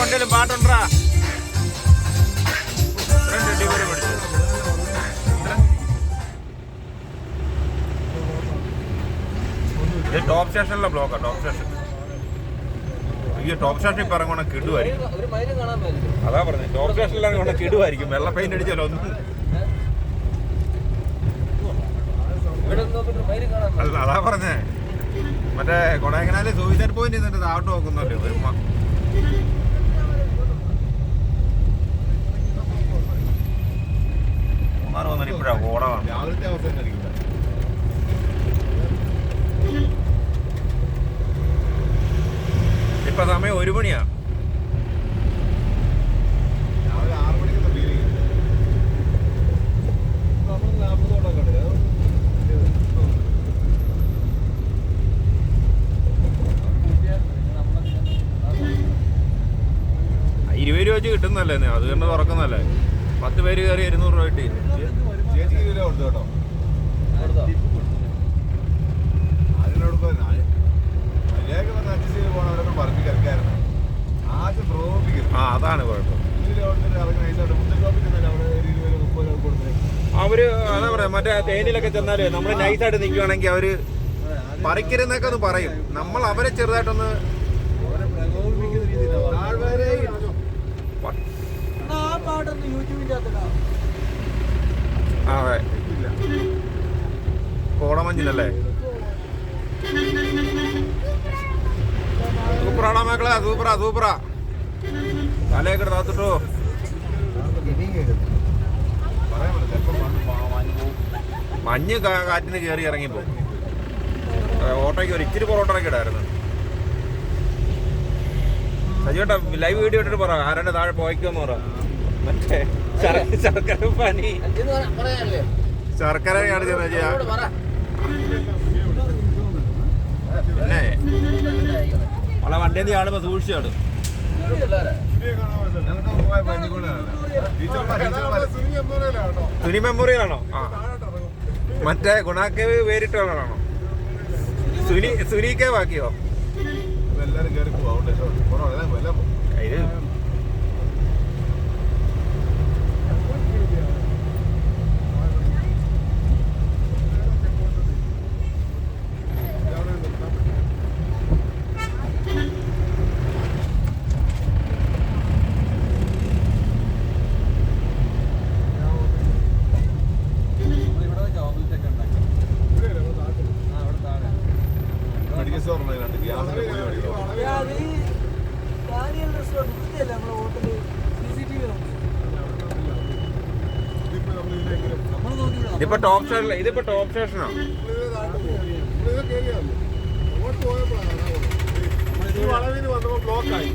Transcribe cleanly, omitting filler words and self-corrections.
വണ്ടിയിലും പാട്ടുണ്ടാ delivery പഠിച്ചു. ഇത് top സ്റ്റേഷനിലെ ബ്ലോക്കാണ്. ടോപ്പ് സ്റ്റേഷൻ ഈ ടോപ്പ് സ്റ്റേഷൻ ഇപ്പം ഇറങ്ങണ കിടുവായിരിക്കും. അതാ പറഞ്ഞത്, ടോപ്പ് സ്റ്റേഷനിൽ ഇറങ്ങണ കിടുവായിരിക്കും. വെള്ള പെയിന്റ് അടിച്ചാലോ ഒന്നും അല്ല. അതാ പറഞ്ഞേ, മറ്റേ കൊടൈക്കനാല് സൂയിസൈഡ് പോയിന്റ് നിന്നിട്ട് താഴോട്ട് നോക്കുന്നല്ലേ വരുമ്പോ. മൂന്നാർ വന്നിട്ട് ഇപ്പോഴാ ഓടമാണ്. രാവിലത്തെ അവസ്ഥ ഇപ്പൊ സമയം 1 മണിയാ. രാവിലെ 6 മണിക്ക് ഫീലിംഗ് നമ്മൾ 20 രൂപ വെച്ച് കിട്ടുന്നല്ലേ, അത് കണ്ട് തുറക്കുന്നല്ലേ. 10 പേര് കയറി 200 രൂപ കിട്ടി. ചേച്ചി കിലോ കൊടുത്തു കേട്ടോ. അതിനോട് അതിലേക്ക് വന്ന് അഡ്ജസ്റ്റ് ചെയ്ത് പോകണവരൊക്കെ പറമ്പി കിടക്കായിരുന്നു. ആദ്യം പ്രോപിക്കും. അതാണ് കുഴപ്പം. അവര് അതാ പറയാ, മറ്റേ തേനിലൊക്കെ ചെന്നാല് നമ്മള് നൈസായിട്ട് നിൽക്കുവാണെങ്കിൽ അവര് പറിക്കരുന്നൊക്കെ ഒന്ന് പറയും. നമ്മൾ അവരെ ചെറുതായിട്ടൊന്ന് അതെ. കോടമഞ്ഞിലല്ലേ. സൂപ്പറാണോ മക്കളെ? സൂപ്പറാ. തലയൊക്കെ താത്തിട്ടോ. മഞ്ഞ് കാറ്റിന് കയറി ഇറങ്ങിപ്പോ. ഓട്ടോയ്ക്ക് ഒരു ഇച്ചിരി പൊറോട്ടൊക്കെ ഇടായിരുന്നു. സജിയേട്ടാ ലൈവ് വീഡിയോ ഇട്ടിട്ട് പറ, ആരാണ്ട് താഴെ പോയിക്കോന്ന് പറ. മറ്റേ ശർക്കര പനി ശർക്കരയാണ് പിന്നെ നമ്മളെ വണ്ടിയിൽ കാണുമ്പോ സൂക്ഷിച്ചാണ്. സുനി മെമ്മോറിയലാണോ? മറ്റേ ഗുണാക്കേവ് വേറിട്ടുള്ളതാണോ? സുനിക്കേ ബാക്കിയോ? ഇത് ഇതിപ്പോ ടോപ്പ് സ്റ്റേഷനിലെ ഇതിപ്പോ ടോപ്പ് സ്റ്റേഷനാ. വളവിന് വന്നപ്പോ ബ്ലോക്കായി.